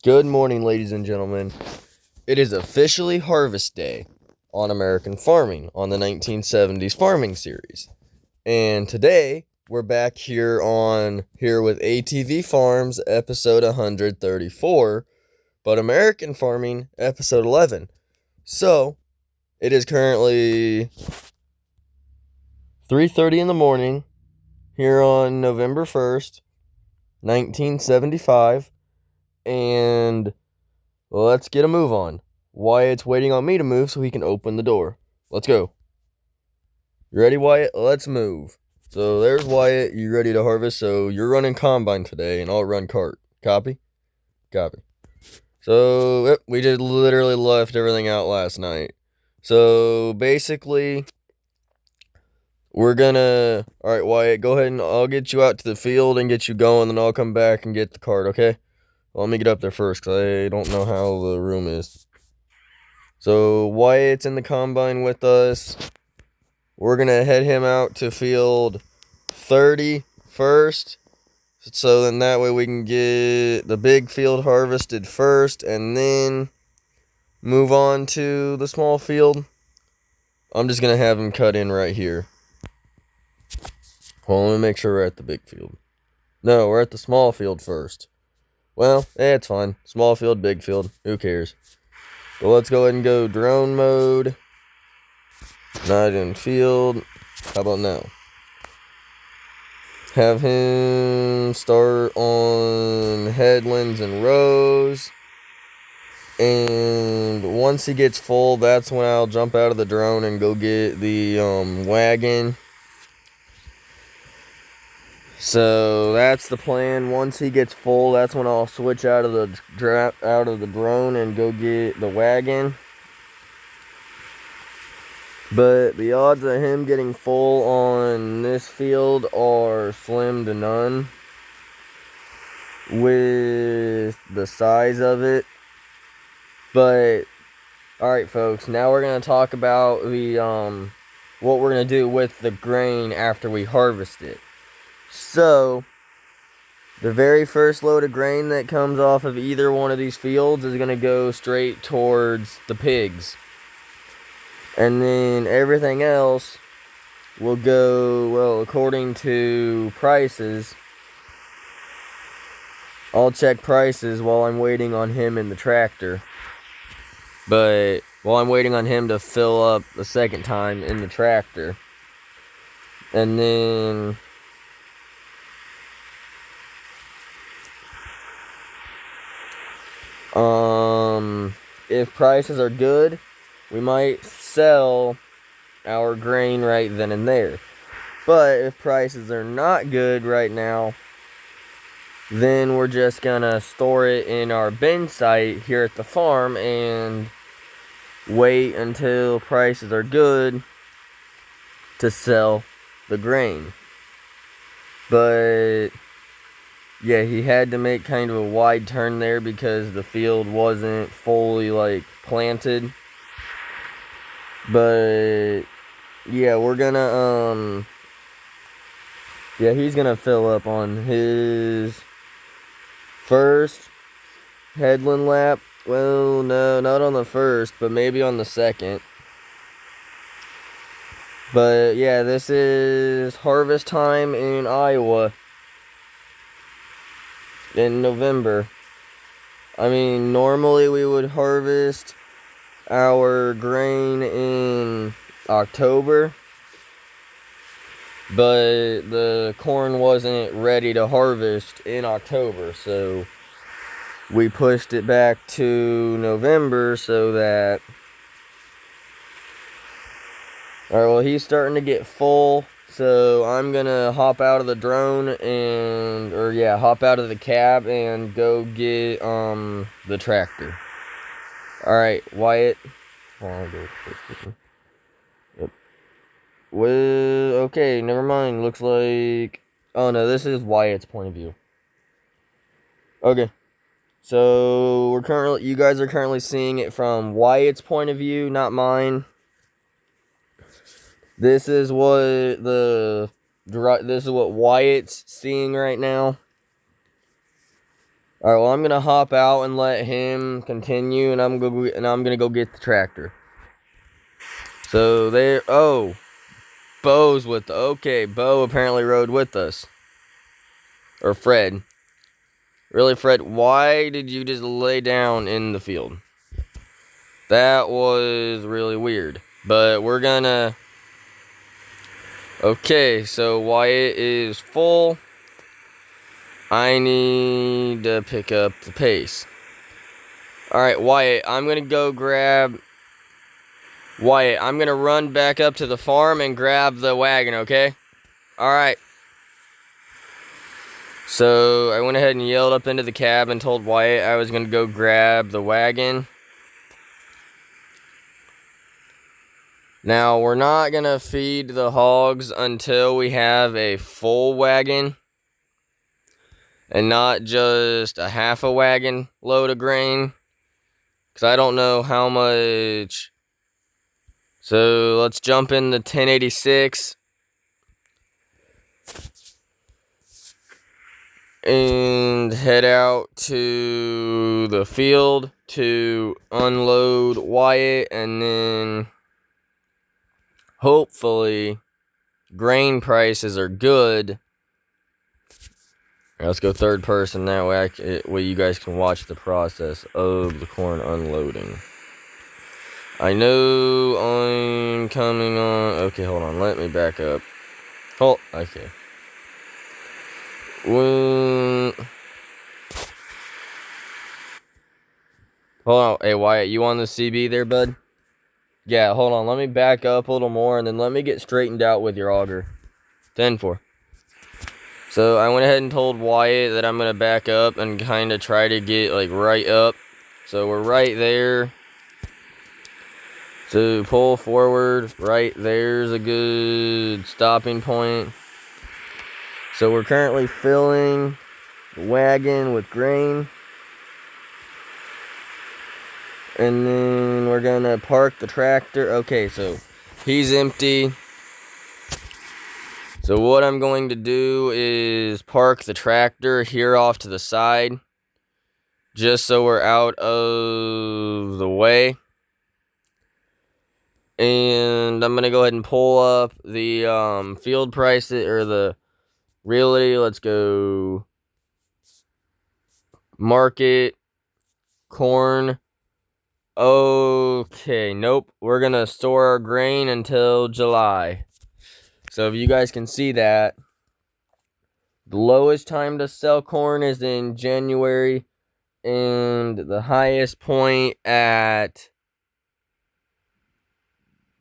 Good morning, ladies and gentlemen. It is officially harvest day on American farming on the 1970s farming series. And today we're back here with ATV Farms episode 134, but American farming episode 11. So, it is currently 3:30 in the morning here on November 1st, 1975, and let's get a move on. Wyatt's waiting on me to move so he can open the door. Let's go. You ready, Wyatt? Let's move. So there's Wyatt. You ready to harvest? So you're running combine today, and I'll run cart. Copy? Copy. So, yep, we just literally left everything out last night. So basically, we're gonna... Alright, Wyatt, go ahead and I'll get you out to the field and get you going, and I'll come back and get the cart, okay? Well, let me get up there first, because I don't know how the room is. So, Wyatt's in the combine with us. We're going to head him out to field 30 first. So then that way we can get the big field harvested first, and then move on to the small field. I'm just going to have him cut in right here. Well, let me make sure we're at the big field. No, we're at the small field first. Well, it's fine. Small field, big field. Who cares? But let's go ahead and go drone mode. Not in field. How about now? Have him start on headlands and rows. And once he gets full, that's when I'll jump out of the drone and go get the wagon. So that's the plan. Once he gets full, that's when I'll switch out of the drone and go get the wagon. But the odds of him getting full on this field are slim to none with the size of it. But alright, folks, now we're going to talk about the what we're going to do with the grain after we harvest it. So, the very first load of grain that comes off of either one of these fields is going to go straight towards the pigs. And then everything else will go, well, according to prices. I'll check prices while I'm waiting on him in the tractor. But while I'm waiting on him to fill up the second time in the tractor. And then... if prices are good, we might sell our grain right then and there. But if prices are not good right now, then we're just gonna store it in our bin site here at the farm and wait until prices are good to sell the grain. But yeah, he had to make kind of a wide turn there because the field wasn't fully planted. But yeah, we're gonna he's gonna fill up on his first headland lap. Well, no, not on the first, but maybe on the second. But yeah, this is harvest time in Iowa in November. I mean, normally we would harvest our grain in October, but the corn wasn't ready to harvest in October, so we pushed it back to November so that... Alright, well, he's starting to get full. So I'm gonna hop out of the drone hop out of the cab and go get the tractor. Alright, Wyatt. Yep. Well, okay, never mind. Looks like... Oh no, this is Wyatt's point of view. Okay. So you guys are currently seeing it from Wyatt's point of view, not mine. This is what Wyatt's seeing right now. All right, well, I'm gonna hop out and let him continue, and I'm gonna go get the tractor. So there. Oh, Bo's with. Okay, Bo apparently rode with us, or Fred. Really, Fred? Why did you just lay down in the field? That was really weird. But we're gonna. Okay, so Wyatt is full. I need to pick up the pace. Alright, Wyatt, I'm gonna go grab... Wyatt, I'm gonna run back up to the farm and grab the wagon, okay? Alright. So, I went ahead and yelled up into the cab and told Wyatt I was gonna go grab the wagon. Now, we're not gonna feed the hogs until we have a full wagon. And not just a half a wagon load of grain. Because I don't know how much. So let's jump in the 1086. And head out to the field to unload Wyatt. And then hopefully grain prices are good. Let's go third person, that way you guys can watch the process of the corn unloading. I know I'm coming on. Okay, hold on. Let me back up. Oh, okay. Hold on. Hey, Wyatt, you on the CB there, bud? Yeah, hold on. Let me back up a little more, and then let me get straightened out with your auger. 10-4. So I went ahead and told Wyatt that I'm going to back up and kind of try to get, like, right up. So we're right there. So pull forward. Right there's a good stopping point. So we're currently filling the wagon with grain. And then we're going to park the tractor. Okay, so he's empty. So what I'm going to do is park the tractor here off to the side, just so we're out of the way. And I'm going to go ahead and pull up the field prices, or the realty. Let's go market, corn. Okay, nope. We're going to store our grain until July. So if you guys can see that, the lowest time to sell corn is in January, and the highest point at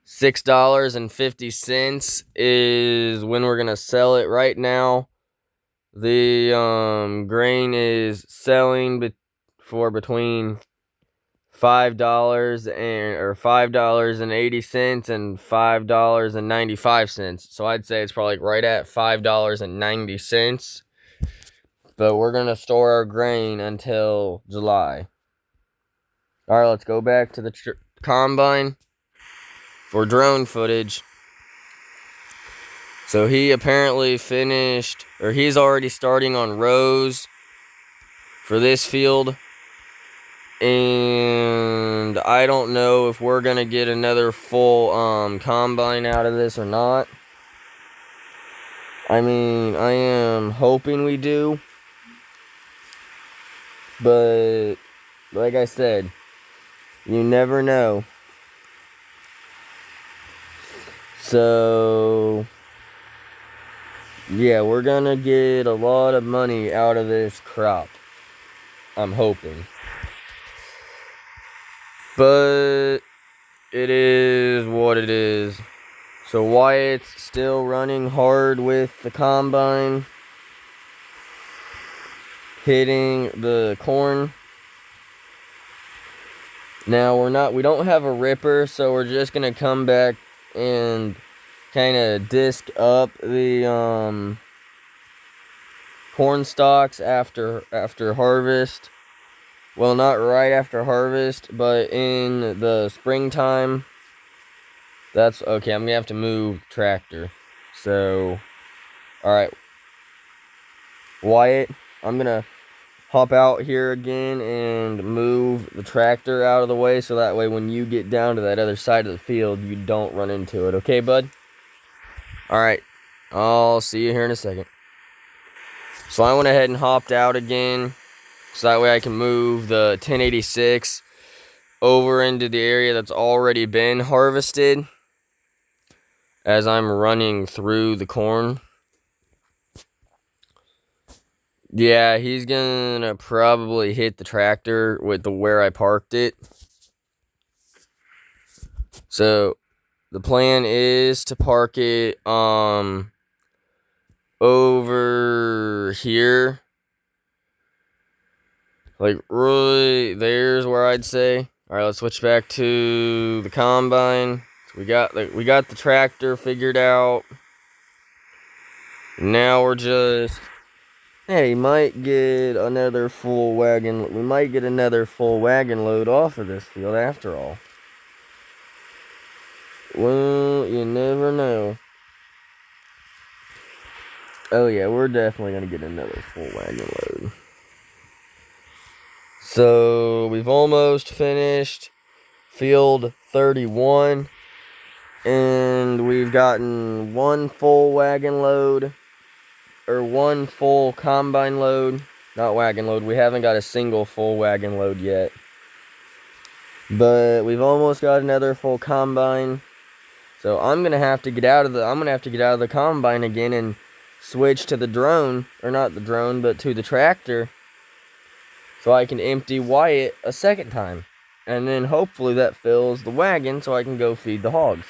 $6.50 is when we're going to sell it. Right now, the grain is selling for between $5.80 and $5.95. So I'd say it's probably right at $5.90. But we're going to store our grain until July. Alright, let's go back to the combine for drone footage. So he apparently finished, or he's already starting on rows for this field. And I don't know if we're going to get another full combine out of this or not. I mean, I am hoping we do. But, like I said, you never know. So, yeah, we're going to get a lot of money out of this crop. I'm hoping. But it is what it is. So Wyatt's still running hard with the combine, hitting the corn. Now we don't have a ripper, so we're just gonna come back and kind of disc up the corn stalks after harvest. Well, not right after harvest, but in the springtime. That's okay. I'm gonna have to move tractor. So, all right, Wyatt, I'm gonna hop out here again and move the tractor out of the way, so that way when you get down to that other side of the field, you don't run into it. Okay, bud? Alright, I'll see you here in a second. So I went ahead and hopped out again, so that way I can move the 1086 over into the area that's already been harvested as I'm running through the corn. Yeah, he's gonna probably hit the tractor with the where I parked it. So the plan is to park it over here. Like really there's where I'd say. Alright, let's switch back to the combine. So we got the tractor figured out. Now we're just, hey, might get another full wagon. We might get another full wagon load off of this field after all. Well, you never know. Oh yeah, we're definitely gonna get another full wagon load. So we've almost finished field 31, and we've gotten one full wagon load, or one full combine load. Not wagon load, we haven't got a single full wagon load yet. But we've almost got another full combine. So I'm gonna have to get out of the combine again and switch to the drone, or not the drone, but to the tractor, so I can empty Wyatt a second time. And then hopefully that fills the wagon so I can go feed the hogs.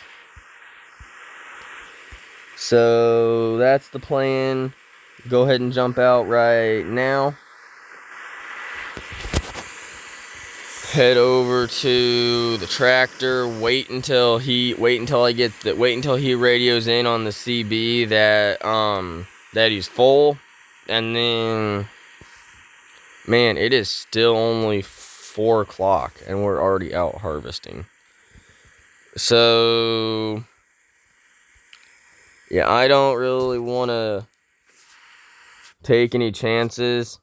So that's the plan. Go ahead and jump out right now. Head over to the tractor, wait until he radios in on the CB that he's full, and then, man, it is still only 4 o'clock and we're already out harvesting. So yeah, I don't really want to take any chances.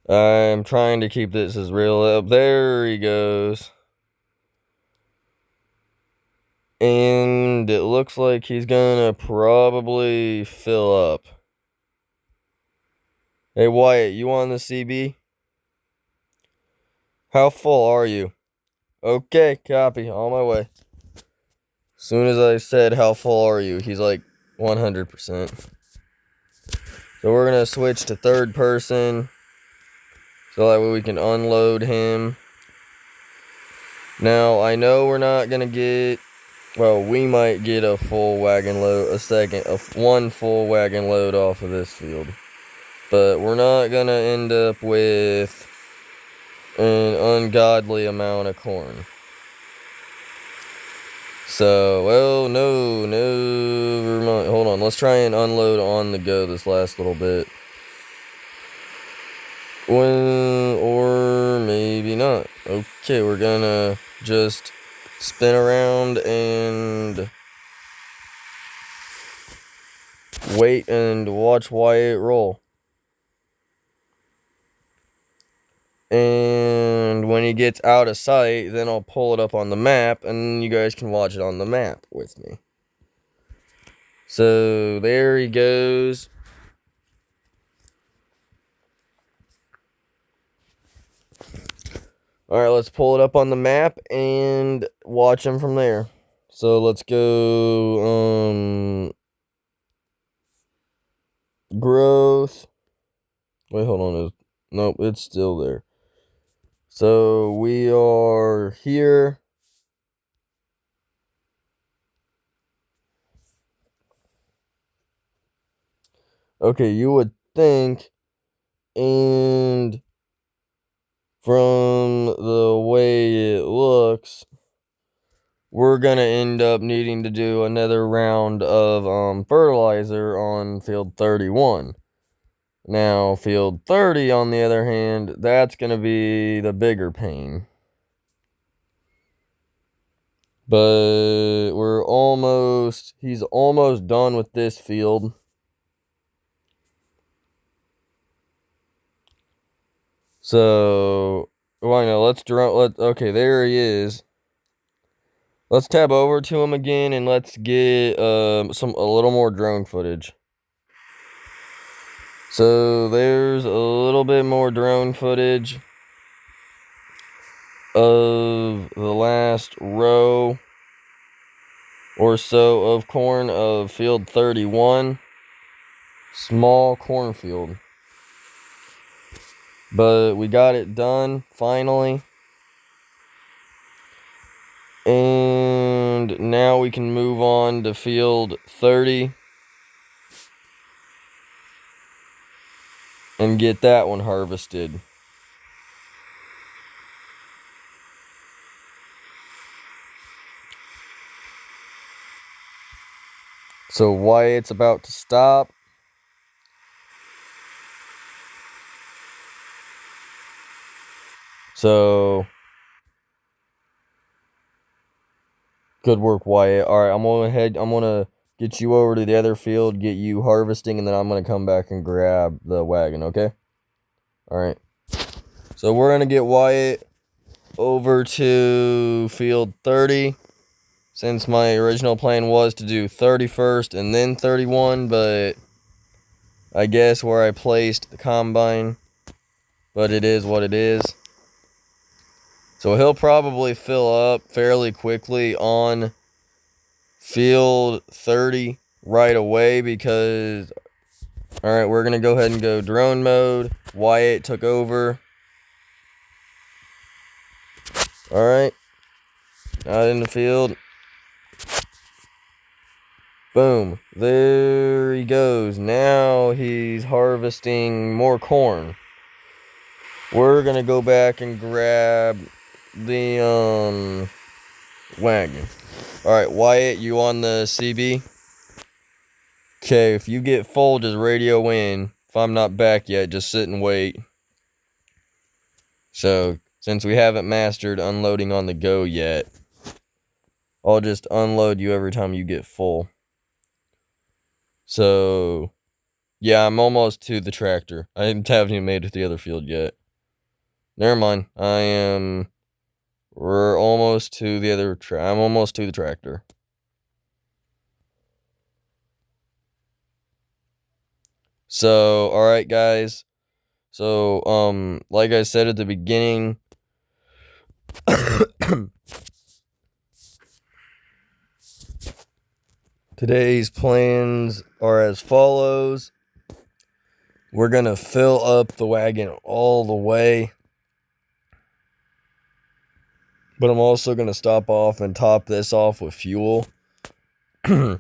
I'm trying to keep this as real up. There he goes. And it looks like he's gonna probably fill up. Hey Wyatt, you on the CB? How full are you? Okay, copy, on my way. Soon as I said how full are you, he's like 100%. So we're gonna switch to third person, so that way we can unload him. Now I know we're not gonna get, well, we might get a full wagon load, one full wagon load off of this field. But we're not gonna end up with an ungodly amount of corn. So, well, no, never mind. Hold on, let's try and unload on the go this last little bit. Well, or maybe not. Okay, we're gonna just spin around and wait and watch Wyatt roll. And when he gets out of sight, then I'll pull it up on the map, and you guys can watch it on the map with me. So there he goes. Alright, let's pull it up on the map and watch him from there. So let's go, growth. Wait, hold on. Nope, it's still there. So we are here. Okay, you would think, and from the way it looks, we're gonna end up needing to do another round of fertilizer on field 31. Now, field 30, on the other hand, that's gonna be the bigger pain. But he's almost done with this field. So, well, no, okay, there he is. Let's tab over to him again and let's get a little more drone footage. So there's a little bit more drone footage of the last row or so of corn of field 31. Small cornfield. But we got it done finally. And now we can move on to field 30 and get that one harvested. So Wyatt's about to stop. So good work, Wyatt. All right, I'm gonna get you over to the other field, get you harvesting, and then I'm gonna come back and grab the wagon, okay? All right. So we're gonna get Wyatt over to field 30, since my original plan was to do 31st and then 31, but I guess where I placed the combine, but it is what it is. So he'll probably fill up fairly quickly on field 30 right away because, all right, we're going to go ahead and go drone mode. Wyatt took over. All right, out in the field. Boom, there he goes. Now he's harvesting more corn. We're going to go back and grab the wagon. All right, Wyatt, you on the CB? Okay, if you get full, just radio in. If I'm not back yet, just sit and wait. So, since we haven't mastered unloading on the go yet, I'll just unload you every time you get full. So, yeah, I'm almost to the tractor. I haven't even made it to the other field yet. Never mind. We're almost to the other I'm almost to the tractor. So, all right, guys. So, like I said at the beginning, today's plans are as follows. We're going to fill up the wagon all the way, but I'm also going to stop off and top this off with fuel. Hey,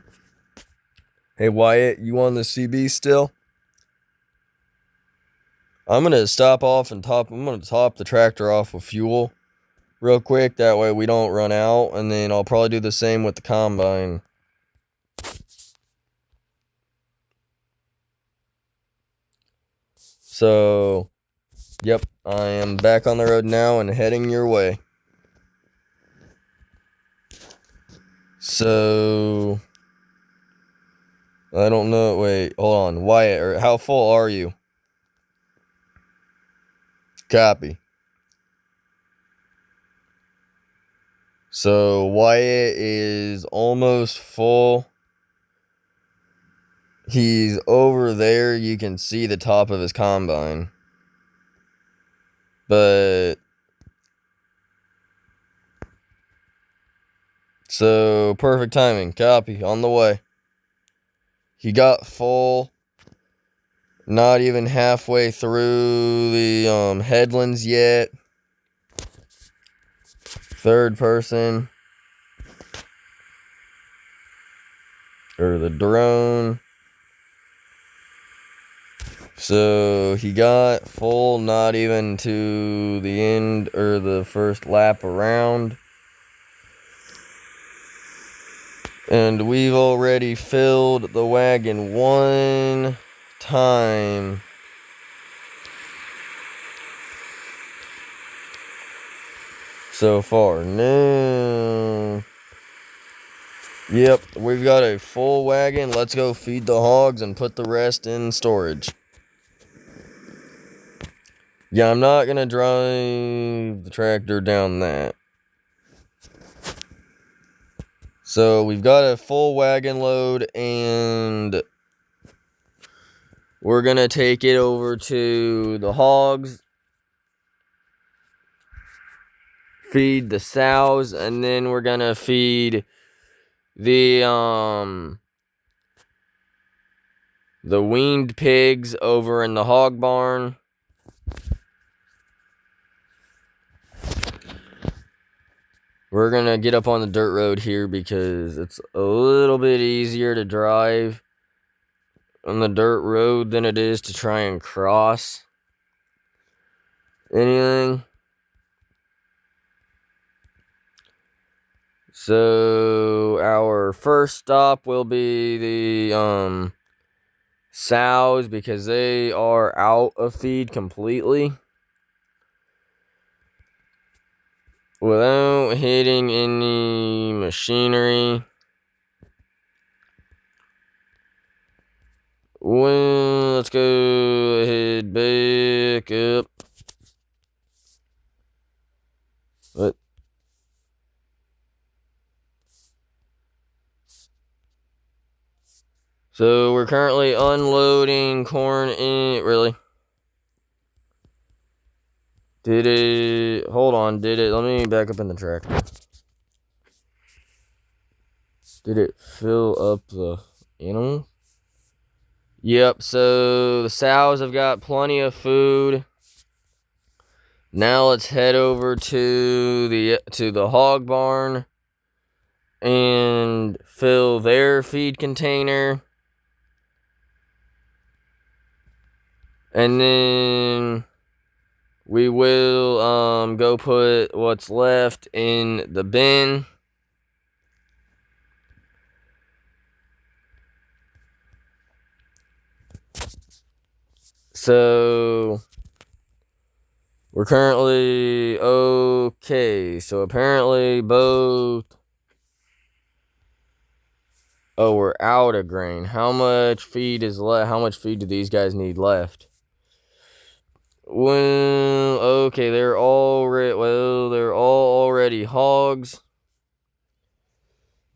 Wyatt, you on the CB still? I'm going to stop off and top the tractor off with fuel real quick. That way we don't run out, and then I'll probably do the same with the combine. So, yep, I am back on the road now and heading your way. So, I don't know. Wait, hold on. Wyatt, how full are you? Copy. So, Wyatt is almost full. He's over there. You can see the top of his combine. But, so, perfect timing. Copy. On the way. He got full. Not even halfway through the headlands yet. Third person. Or the drone. So he got full, not even to the end or the first lap around. And we've already filled the wagon one time. So far. No. Yep, we've got a full wagon. Let's go feed the hogs and put the rest in storage. Yeah, I'm not gonna drive the tractor down that. So we've got a full wagon load, and we're gonna take it over to the hogs, feed the sows, and then we're gonna feed the weaned pigs over in the hog barn. We're gonna get up on the dirt road here because it's a little bit easier to drive on the dirt road than it is to try and cross anything. So our first stop will be the sows, because they are out of feed completely without hitting any machinery. Well, let's go ahead, back up. What? So we're currently unloading corn in. Really? Did it? Hold on. Did it? Let me back up in the tractor. Did it fill up the animals? Yep. So the sows have got plenty of food. Now let's head over to the hog barn and fill their feed container. And then we will go put what's left in the bin. So we're currently okay. So apparently both. Oh, we're out of grain. How much feed is left? How much feed do these guys need left? Well, okay, they're all already hogs,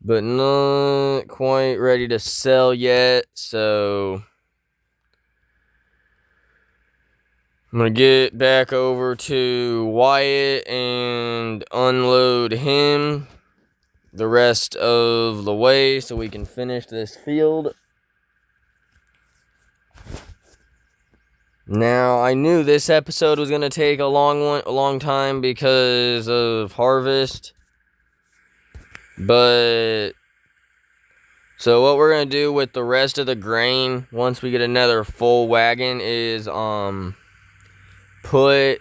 but not quite ready to sell yet. So I'm gonna get back over to Wyatt and unload him the rest of the way so we can finish this field. Now, I knew this episode was going to take a long time because of harvest. But so what we're going to do with the rest of the grain once we get another full wagon is put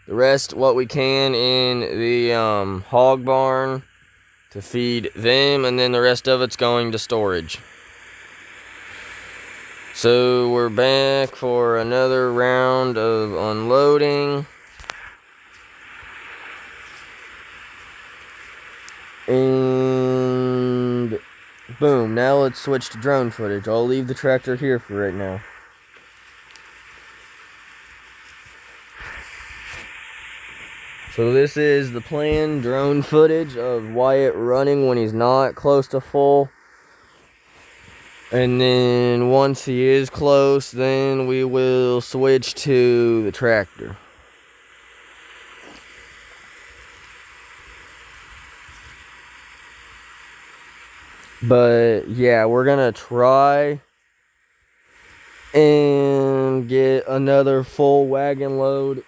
the rest what we can in the hog barn to feed them, and then the rest of it's going to storage. So we're back for another round of unloading. And boom, now let's switch to drone footage. I'll leave the tractor here for right now. So this is the planned drone footage of Wyatt running when he's not close to full. And then once he is close, then we will switch to the tractor. But yeah, we're gonna try and get another full wagon load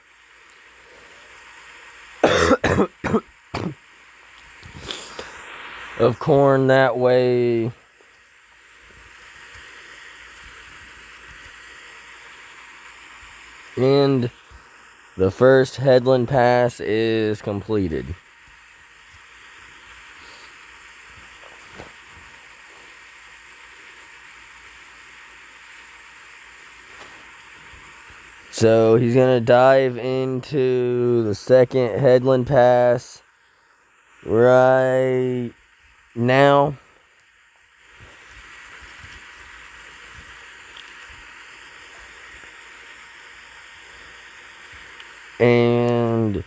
of corn that way. And the first headland pass is completed. So he's going to dive into the second headland pass right now. And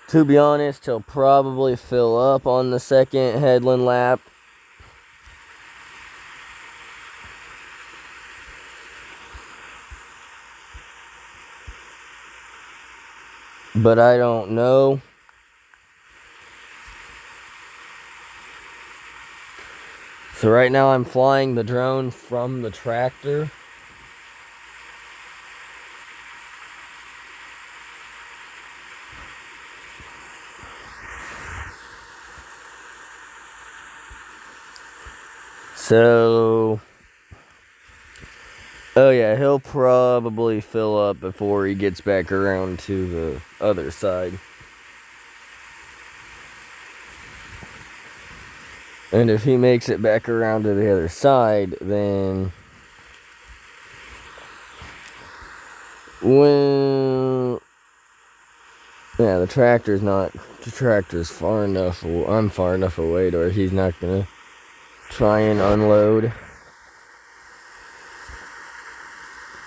to be honest, he'll probably fill up on the second headland lap. But I don't know. So right now I'm flying the drone from the tractor. So, oh yeah, he'll probably fill up before he gets back around to the other side. And if he makes it back around to the other side, then yeah, the tractor's far enough, I'm far enough away to where he's not gonna try and unload.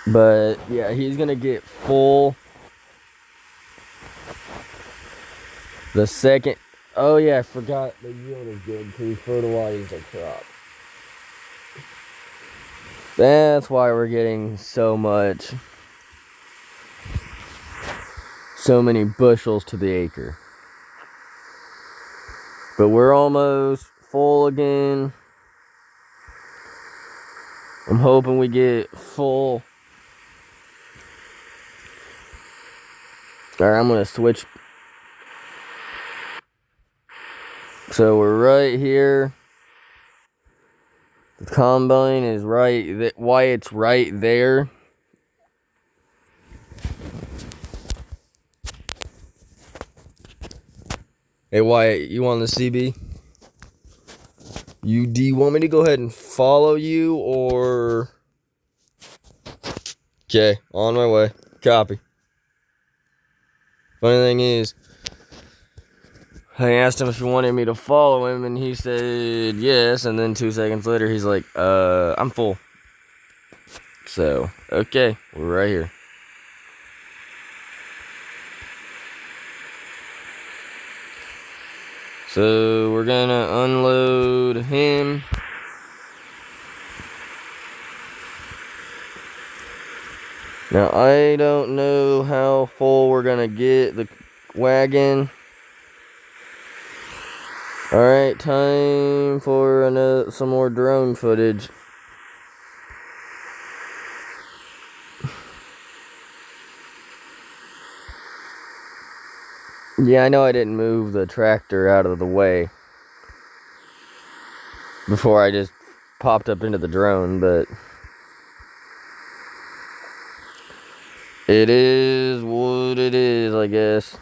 But yeah, he's gonna get full the second. Oh yeah, I forgot the yield is good because he fertilized the crop. That's why we're getting so many bushels to the acre. But we're almost full again. I'm hoping we get full. Alright, I'm gonna switch. So we're right here. The combine is right. Wyatt's right there. Hey Wyatt, you on the CB? Do you want me to go ahead and follow you or? Okay, on my way. Copy. Funny thing is, I asked him if he wanted me to follow him, and he said yes, and then 2 seconds later, he's like, I'm full. So, okay, we're right here. So, we're gonna unload him. Now, I don't know how full we're gonna get the wagon. Alright, time for some more drone footage. Yeah, I know I didn't move the tractor out of the way before I just popped up into the drone, but it is what it is, I guess.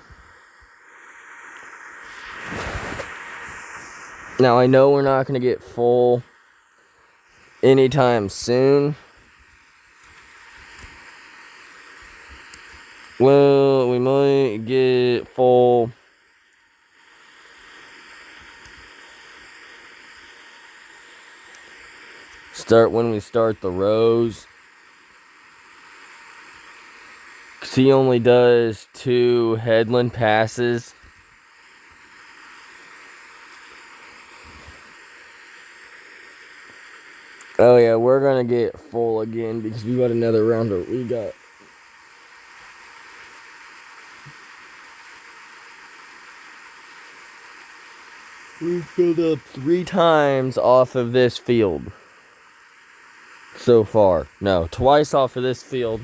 Now, I know we're not going to get full anytime soon. Well, we might get full when we start the rows. Because he only does 2 headland passes. Oh yeah, we're gonna get full again because we got another round of we filled up 3 times off of this field so far. No, twice off of this field.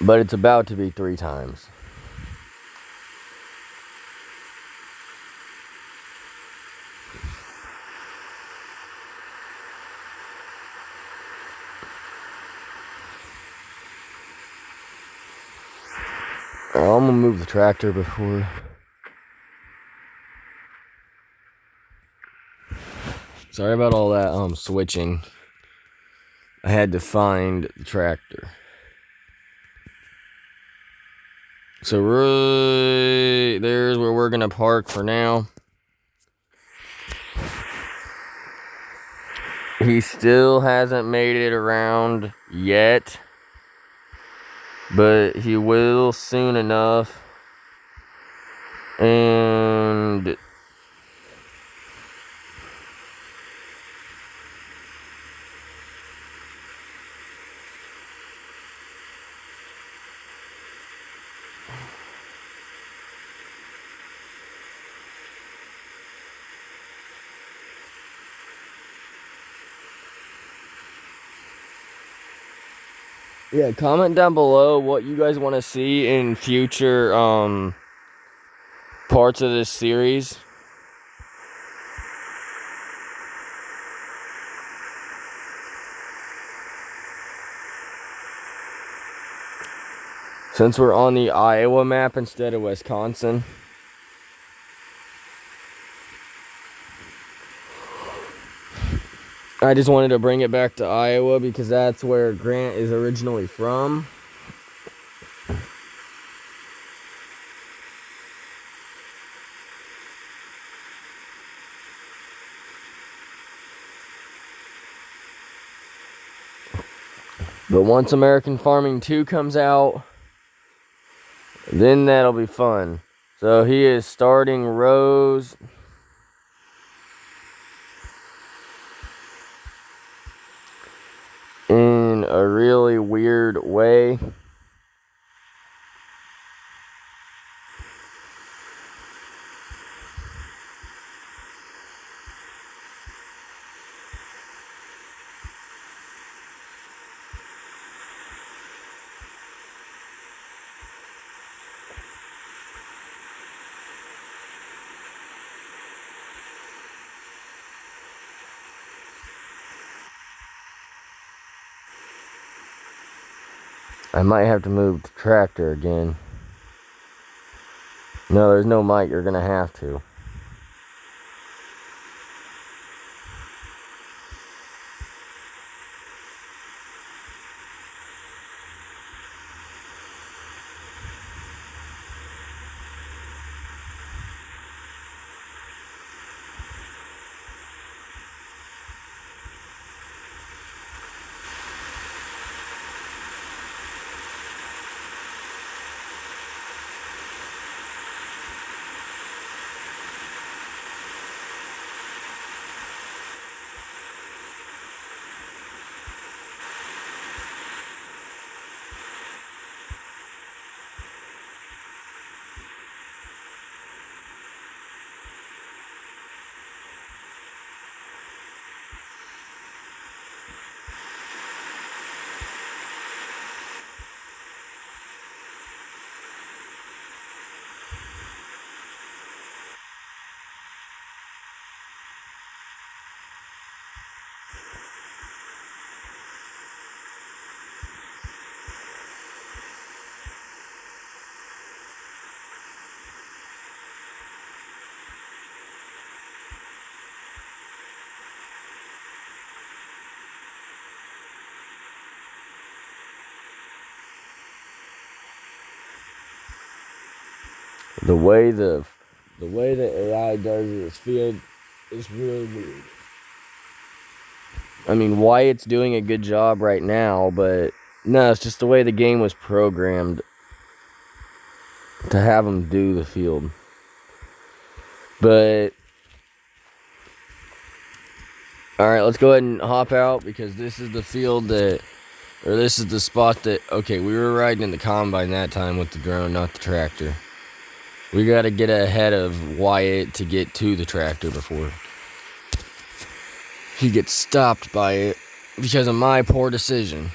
But it's about to be 3 times. I'm gonna move the tractor before. Sorry about all that switching. I had to find the tractor. So right there's where we're gonna park for now. He still hasn't made it around yet. but he will soon enough. And yeah, comment down below what you guys want to see in future parts of this series. Since we're on the Iowa map instead of Wisconsin. I just wanted to bring it back to Iowa because that's where Grant is originally from. But once American Farming 2 comes out, then that'll be fun. So he is starting rows. In a really weird way. I might have to move the tractor again. No, there's no mic. You're gonna have to. The way the AI does this field is really weird. I mean, Wyatt's doing a good job right now, but no, it's just the way the game was programmed to have him do the field. But all right, let's go ahead and hop out because this is the field that, or this is the spot that, okay, we were riding in the combine that time with the drone, not the tractor. We got to get ahead of Wyatt to get to the tractor before he gets stopped by it because of my poor decision.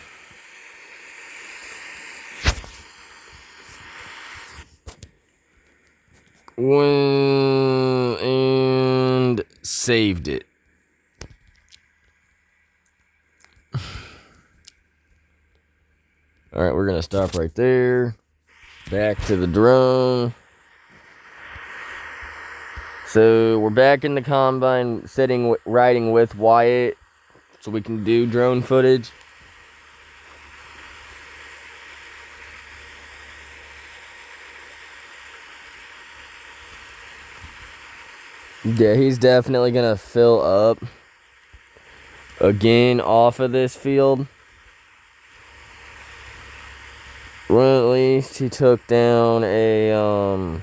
And saved it. All right, we're going to stop right there. Back to the drone. So we're back in the combine, riding with Wyatt, so we can do drone footage. Yeah, he's definitely gonna fill up again off of this field. Well, at least he took down a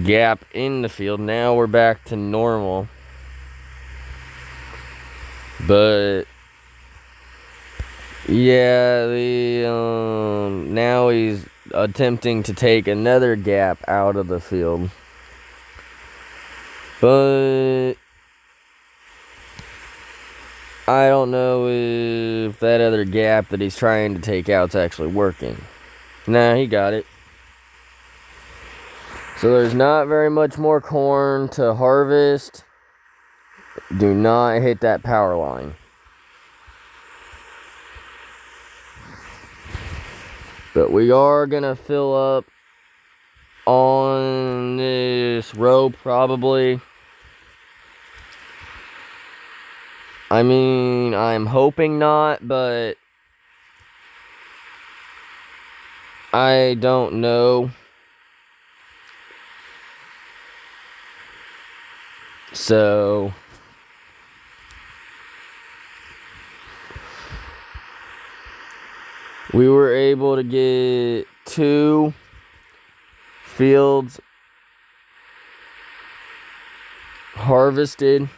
gap in the field. Now we're back to normal. But yeah, now he's attempting to take another gap out of the field. But I don't know if that other gap that he's trying to take out's actually working. Nah, he got it. So there's not very much more corn to harvest. Do not hit that power line. But we are gonna fill up on this row probably. I mean, I'm hoping not, but I don't know. So we were able to get 2 fields harvested.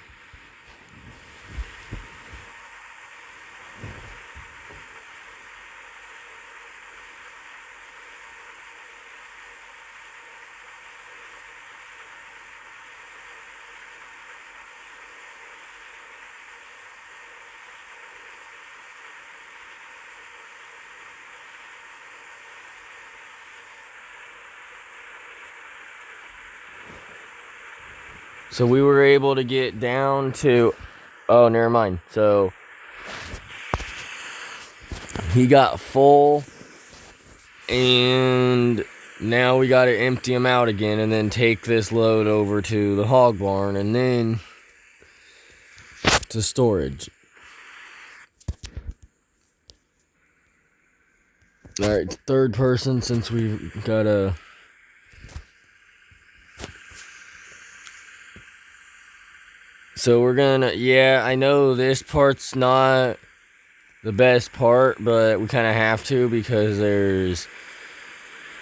So we were able to get down to, oh, never mind. So he got full, and now we got to empty him out again and then take this load over to the hog barn and then to storage. All right, third person, since we've got a... So we're gonna, yeah, I know this part's not the best part, but we kind of have to because there's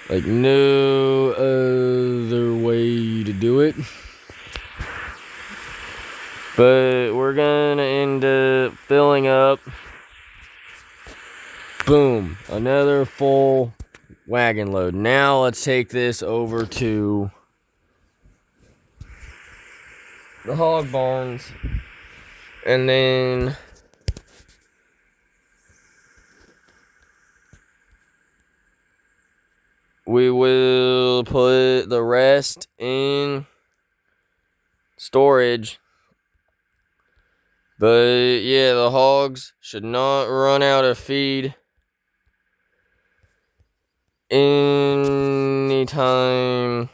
like no other way to do it. But we're gonna end up filling up. Boom, another full wagon load. Now let's take this over to the hog barns, and then we will put the rest in storage. But yeah, the hogs should not run out of feed anytime.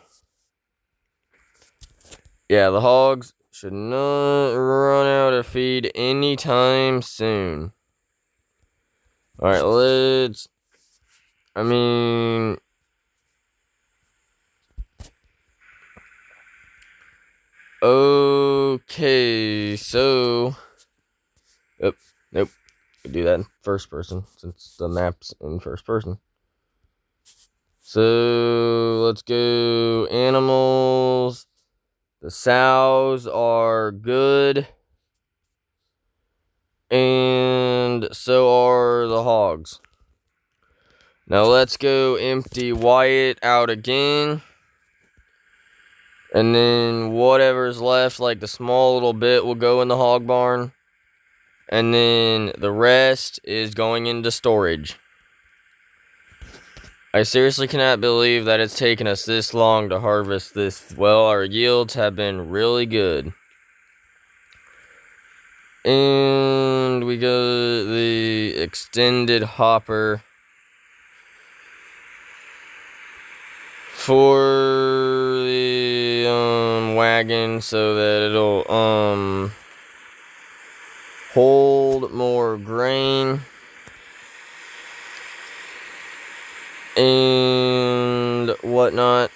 Yeah, the hogs should not run out of feed anytime soon. Alright, okay, so, nope, do that in first person, since the map's in first person. So, let's go animals. The sows are good, and so are the hogs. Now let's go empty Wyatt out again. And then whatever's left, like the small little bit, will go in the hog barn. And then the rest is going into storage. I seriously cannot believe that it's taken us this long to harvest this. Well, our yields have been really good. And we got the extended hopper for the wagon so that it'll hold more grain and whatnot.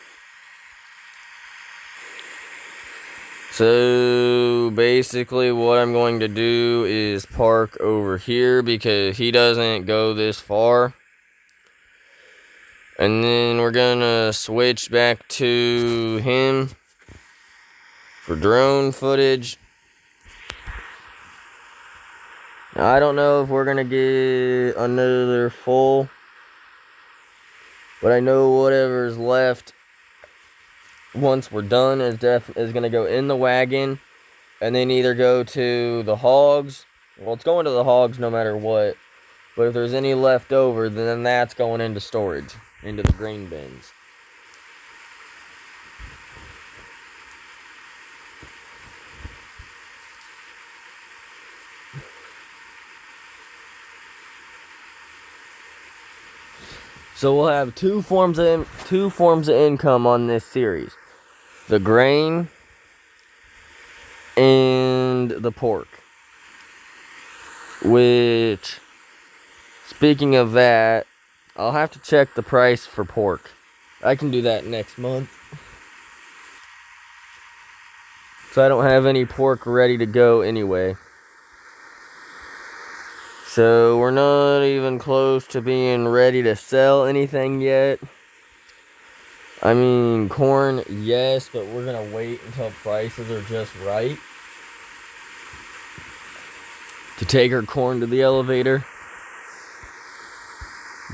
So basically what I'm going to do is park over here because he doesn't go this far. And then we're gonna switch back to him for drone footage. Now, I don't know if we're gonna get another full, but I know whatever's left once we're done is gonna go in the wagon and then either go to the hogs. Well, it's going to the hogs no matter what, but if there's any left over, then that's going into storage, into the grain bins. So we'll have two forms of income on this series: the grain and the pork. Which, speaking of that, I'll have to check the price for pork. I can do that next month. So I don't have any pork ready to go anyway. So we're not even close to being ready to sell anything yet. I mean, corn, yes, but we're gonna wait until prices are just right to take our corn to the elevator.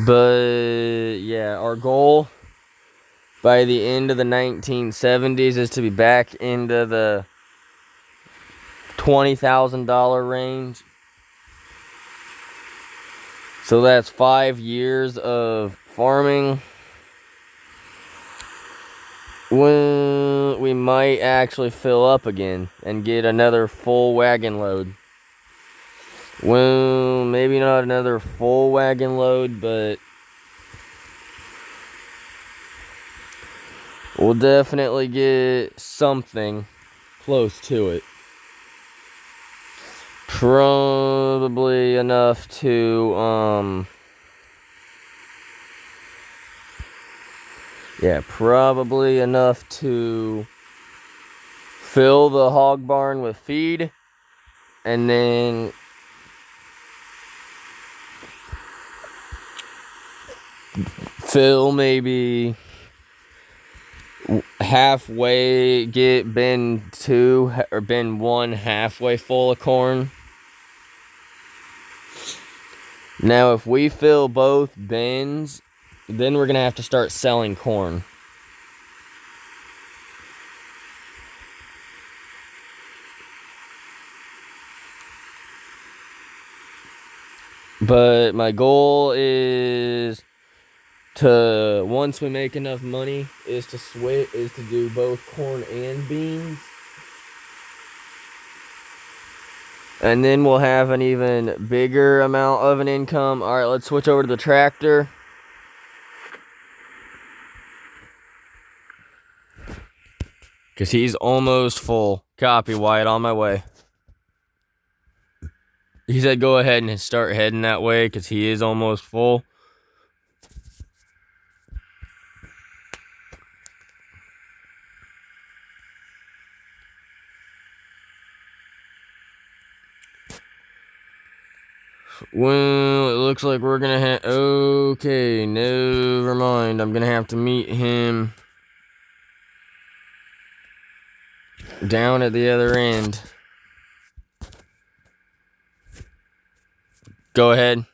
But yeah, our goal by the end of the 1970s is to be back into the $20,000 range. So that's 5 years of farming. When we might actually fill up again and get another full wagon load. Well, maybe not another full wagon load, but we'll definitely get something close to it. Probably enough to, probably enough to fill the hog barn with feed, and then fill maybe halfway, get bin 2 or bin 1 halfway full of corn. Now, if we fill both bins, then we're gonna have to start selling corn. But my goal is to, once we make enough money, is to do both corn and beans. And then we'll have an even bigger amount of an income. All right, let's switch over to the tractor. Because he's almost full. Copy, Wyatt, on my way. He said go ahead and start heading that way because he is almost full. Well, it looks like we're gonna have... Okay, never mind. I'm gonna have to meet him down at the other end. Go ahead.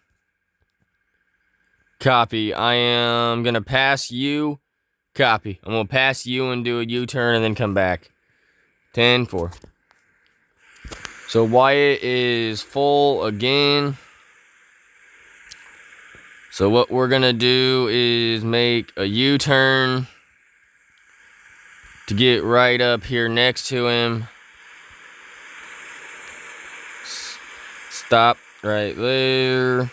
Copy. I am gonna pass you. Copy. I'm gonna pass you and do a U-turn and then come back. 10-4. So Wyatt is full again. So what we're gonna do is make a U-turn to get right up here next to him. Stop right there.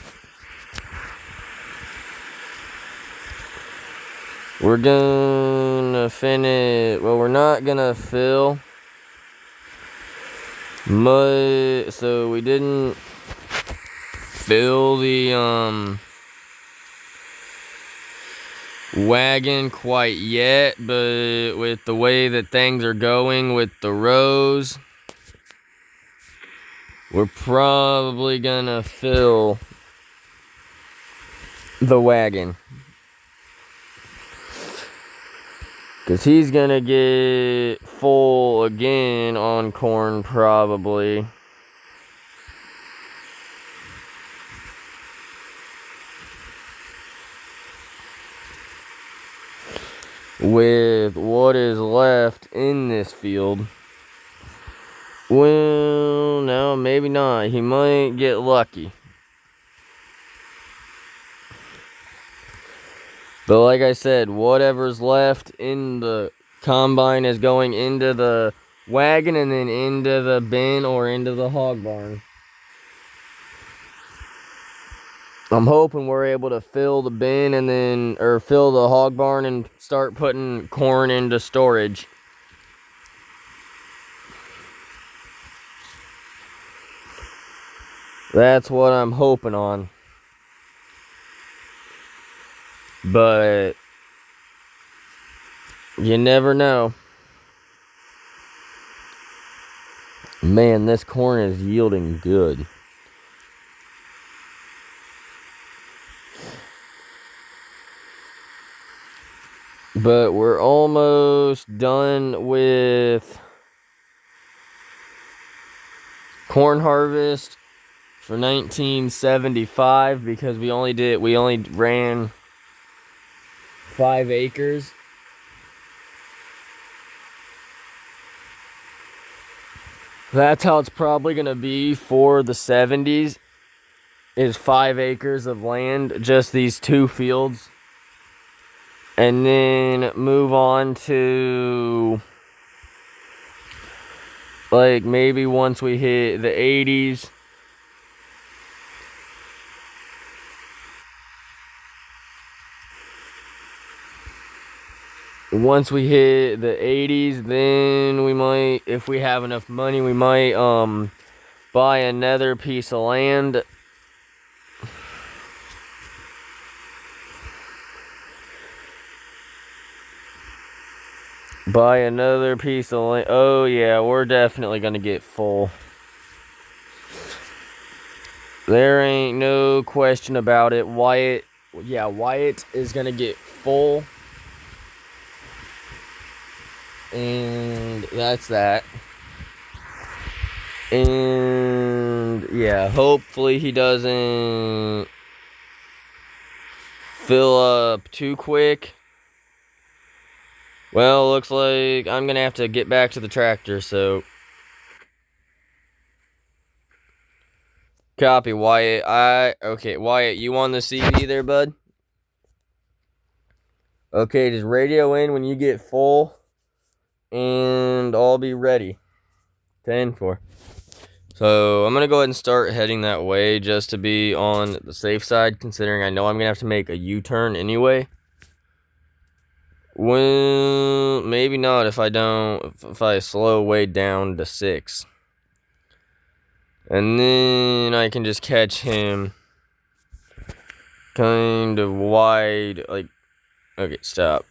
We're gonna finish. Well, we're not gonna fill much, so we didn't fill the wagon quite yet, but with the way that things are going with the rows, we're probably gonna fill the wagon. Because he's gonna get full again on corn, probably. With what is left in this field. Well, no, maybe not. He might get lucky. But like I said, whatever's left in the combine is going into the wagon and then into the bin or into the hog barn. I'm hoping we're able to fill the bin and then, or fill the hog barn and start putting corn into storage. That's what I'm hoping on. But you never know. Man, this corn is yielding good. But we're almost done with corn harvest for 1975 because we only ran 5 acres. That's how it's probably gonna be for the 70s, is 5 acres of land, just these 2 fields. And then move on to, like, maybe once we hit the 80s, then we might, if we have enough money, we might buy another piece of land. Buy another piece of land. Oh yeah, we're definitely gonna get full. There ain't no question about it. Wyatt is gonna get full. And that's that. And yeah, hopefully he doesn't fill up too quick. Well, looks like I'm gonna have to get back to the tractor, so copy, Wyatt. Okay, Wyatt, you on the CV there, bud? Okay, just radio in when you get full, and I'll be ready. 10-4. So I'm gonna go ahead and start heading that way just to be on the safe side, considering I know I'm gonna have to make a U-turn anyway. Well, maybe not if I slow way down to 6. And then I can just catch him kind of wide, like, okay, stop.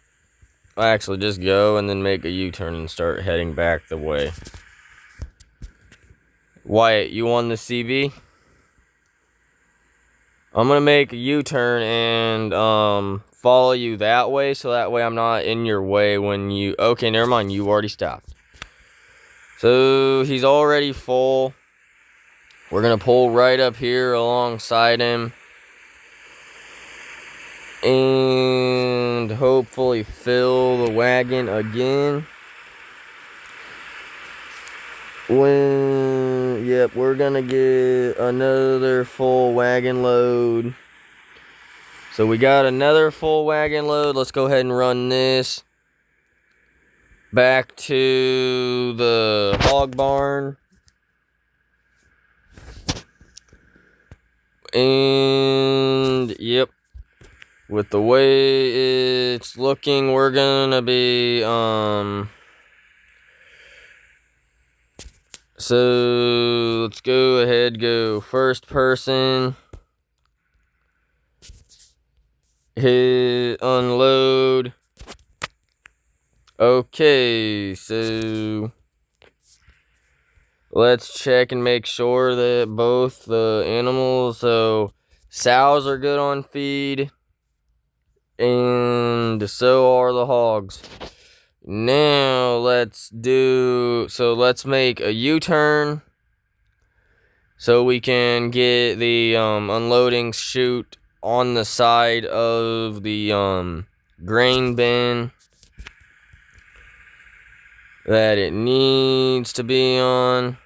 Actually, just go and then make a U-turn and start heading back the way. Wyatt, you on the CB? I'm gonna make a U-turn and follow you that way, so that way I'm not in your way when you... Okay, never mind, you already stopped. So, he's already full. We're gonna pull right up here alongside him. And hopefully fill the wagon again. Yep, we're gonna get another full wagon load. So we got another full wagon load. Let's go ahead and run this back to the hog barn. And yep, with the way it's looking, we're gonna be so let's go ahead, go first person, hit unload. Okay, so let's check and make sure that both the animals, so sows are good on feed, and so are the hogs. Now let's make a U-turn so we can get the unloading chute on the side of the grain bin that it needs to be on.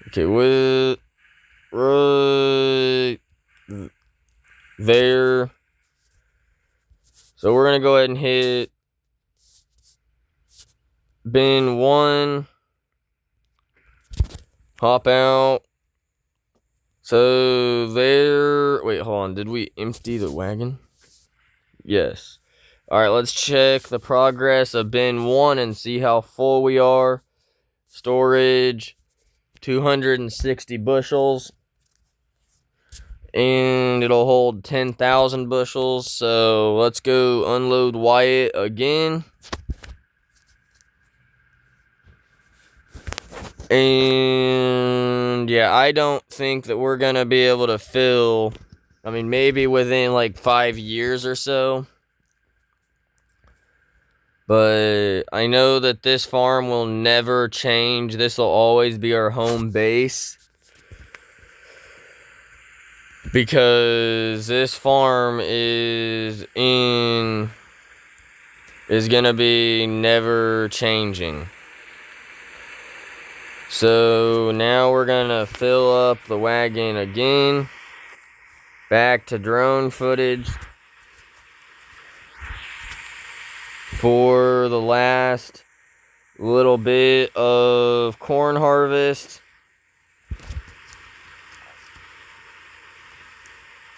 Okay, right there. So we're gonna go ahead and hit bin 1. Hop out. So there. Wait, hold on. Did we empty the wagon? Yes. Alright, let's check the progress of bin 1 and see how full we are. Storage 260 bushels. And it'll hold 10,000 bushels. So let's go unload Wyatt again. And yeah, I don't think that we're gonna be able to fill, I mean, maybe within like 5 years or so. But I know that this farm will never change. This will always be our home base. Because this farm is gonna be never changing. So now we're gonna fill up the wagon again. Back to drone footage for the last little bit of corn harvest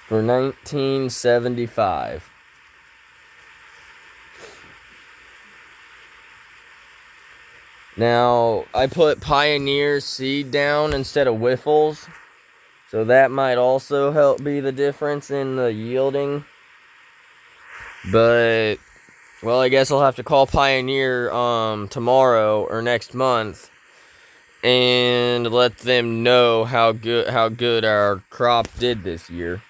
for 1975. Now, I put Pioneer seed down instead of Whiffles, so that might also help be the difference in the yielding. But, well, I guess I'll have to call Pioneer tomorrow or next month and let them know how good our crop did this year.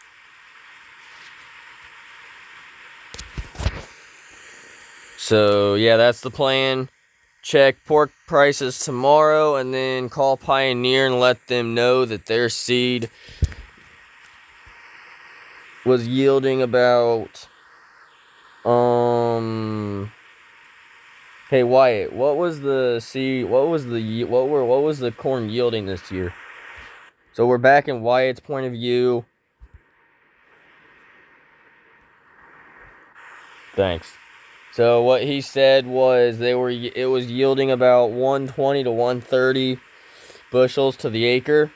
So, yeah, that's the plan. Check pork prices tomorrow and then call Pioneer and let them know that their seed was yielding about hey Wyatt, what was the corn yielding this year? So we're back in Wyatt's point of view. Thanks. So what he said was it was yielding about 120 to 130 bushels to the acre.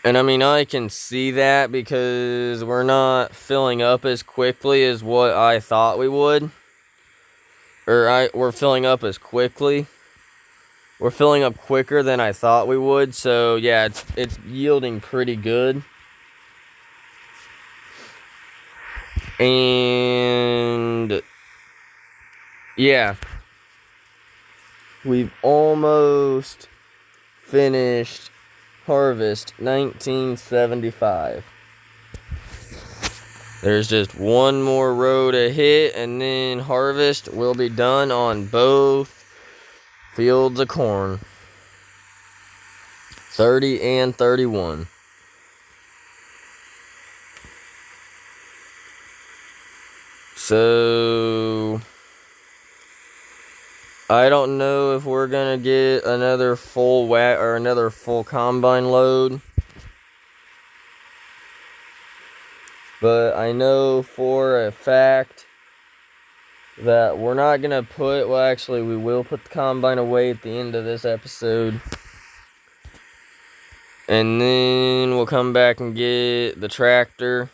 And I mean, I can see that because we're not filling up as quickly as what I thought we would. We're filling up as quickly. We're filling up quicker than I thought we would. So yeah, it's yielding pretty good. And yeah, we've almost finished harvest 1975. There's just one more row to hit and then harvest will be done on both fields of corn, 30 and 31. So I don't know if we're gonna get another full combine load, but I know for a fact that we're not gonna put, well, actually we will put the combine away at the end of this episode, and then we'll come back and get the tractor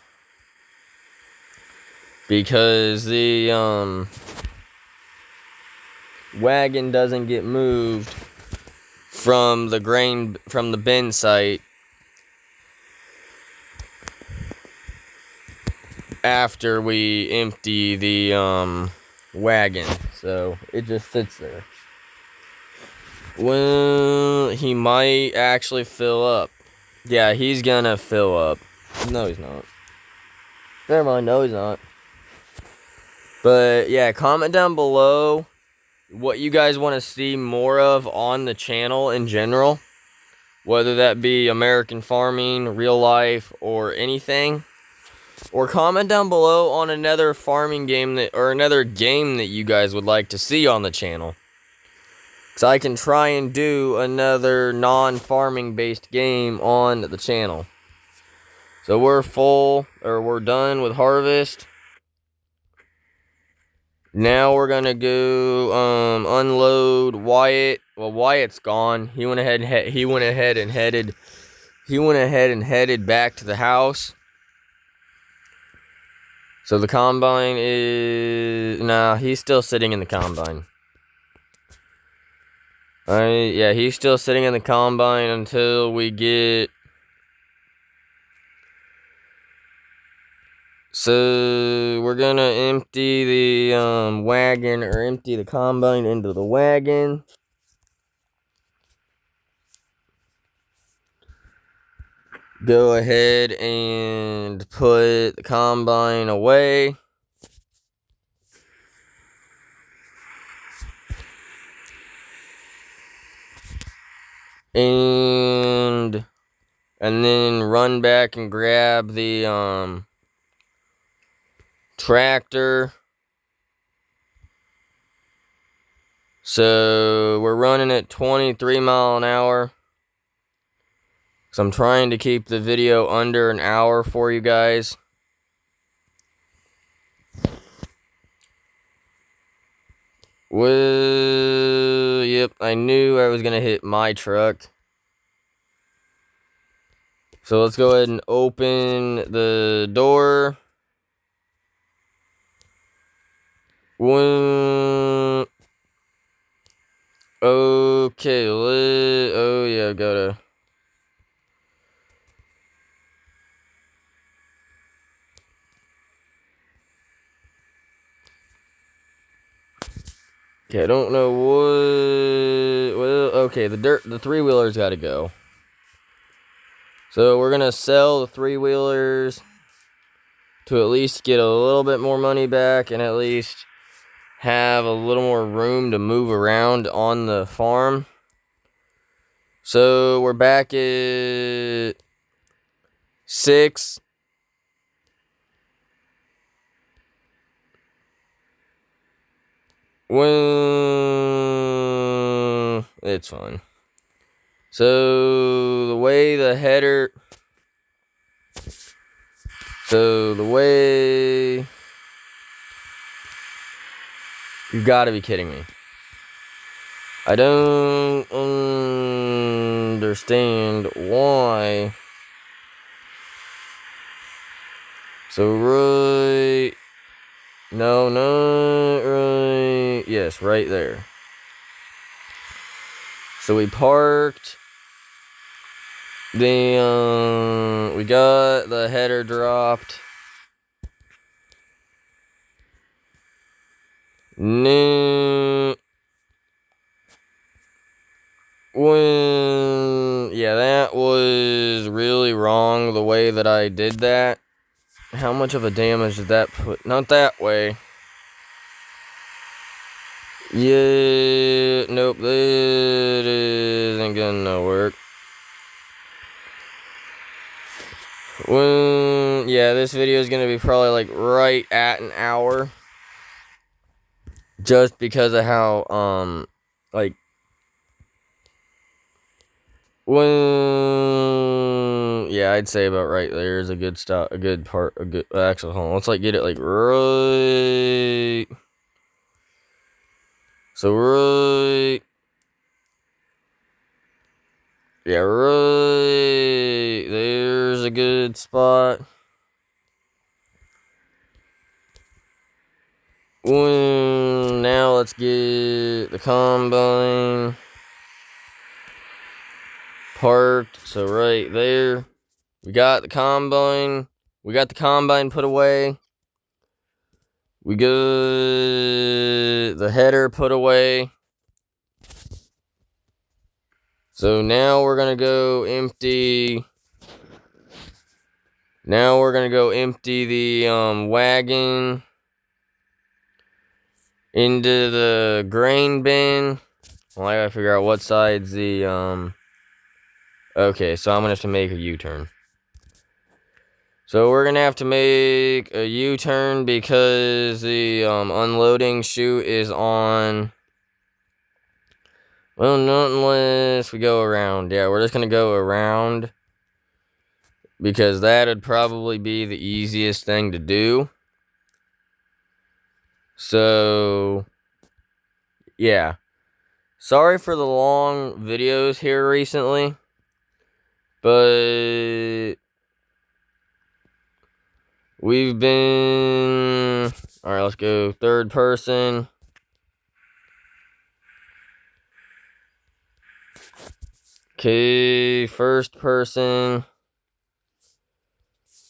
because the wagon doesn't get moved from the bin site after we empty the wagon, so it just sits there. Well, he might actually fill up. Yeah, he's gonna fill up. No, he's not. Never mind, no, he's not. But yeah, comment down below what you guys want to see more of on the channel in general. Whether that be American farming, real life, or anything. Or comment down below on another farming game or another game that you guys would like to see on the channel. So I can try and do another non-farming based game on the channel. So we're done with harvest. Now we're gonna go unload Wyatt. Well, Wyatt's gone. He went ahead and headed back to the house. So the combine is... Nah, he's still sitting in the combine. Yeah, he's still sitting in the combine until we get... So we're gonna empty the wagon, or empty the combine into the wagon. Go ahead and put the combine away. And then run back and grab the tractor. So we're running at 23 miles an hour. So I'm trying to keep the video under an hour for you guys. Well, yep, I knew I was gonna hit my truck. So let's go ahead and open the door. Okay, oh yeah, gotta... Okay, I don't know what... Well, okay, the three-wheeler's gotta go. So we're gonna sell the three-wheelers to at least get a little bit more money back and at least have a little more room to move around on the farm. So we're back at 6. Well, it's fine. So the way the header... So the way... You gotta be kidding me. I don't understand why. So right... No, not right... Yes, right there. So we parked. We got the header dropped. No. Well, yeah, that was really wrong the way that I did that. How much of a damage did that put? Not that way. Yeah, nope, that isn't gonna work. Well, yeah, this video is gonna be probably like right at an hour. Just because of how, like, well, yeah, I'd say about right there is a good stop, actually, hold on, let's, like, get it, like, right, so, right, yeah, right, there's a good spot. Well, now let's get the combine parked, so right there. We got the combine. We got the combine put away. We good. get the header put away. So now we're going to go empty. Now we're going to go empty the wagon into the grain bin. Well, I gotta figure out what side's the, okay, so I'm gonna have to make a U-turn. So we're gonna have to make a U-turn because the, unloading chute is on... Well, not unless we go around. Yeah, we're just gonna go around, because that'd probably be the easiest thing to do. So, yeah. Sorry for the long videos here recently, but we've been... Alright, let's go third person. Okay, first person.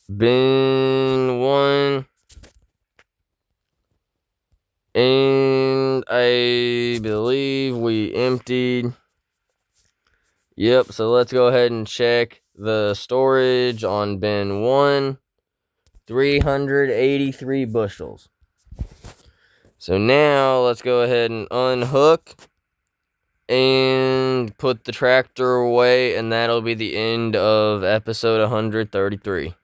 Bin 1. And I believe we emptied. Yep, so let's go ahead and check the storage on bin 1. 383 bushels. So now let's go ahead and unhook and put the tractor away, and that'll be the end of episode 133.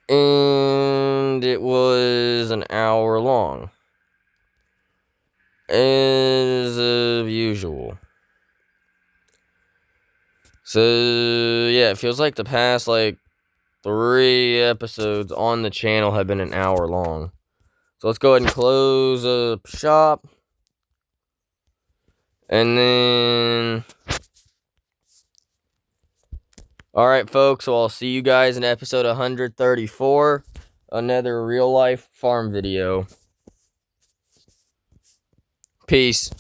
And it was an hour long, as of usual. So yeah, it feels like the past 3 episodes on the channel have been an hour long. So let's go ahead and close up shop. And then... Alright, folks, so I'll see you guys in episode 134. Another real-life farm video. Peace.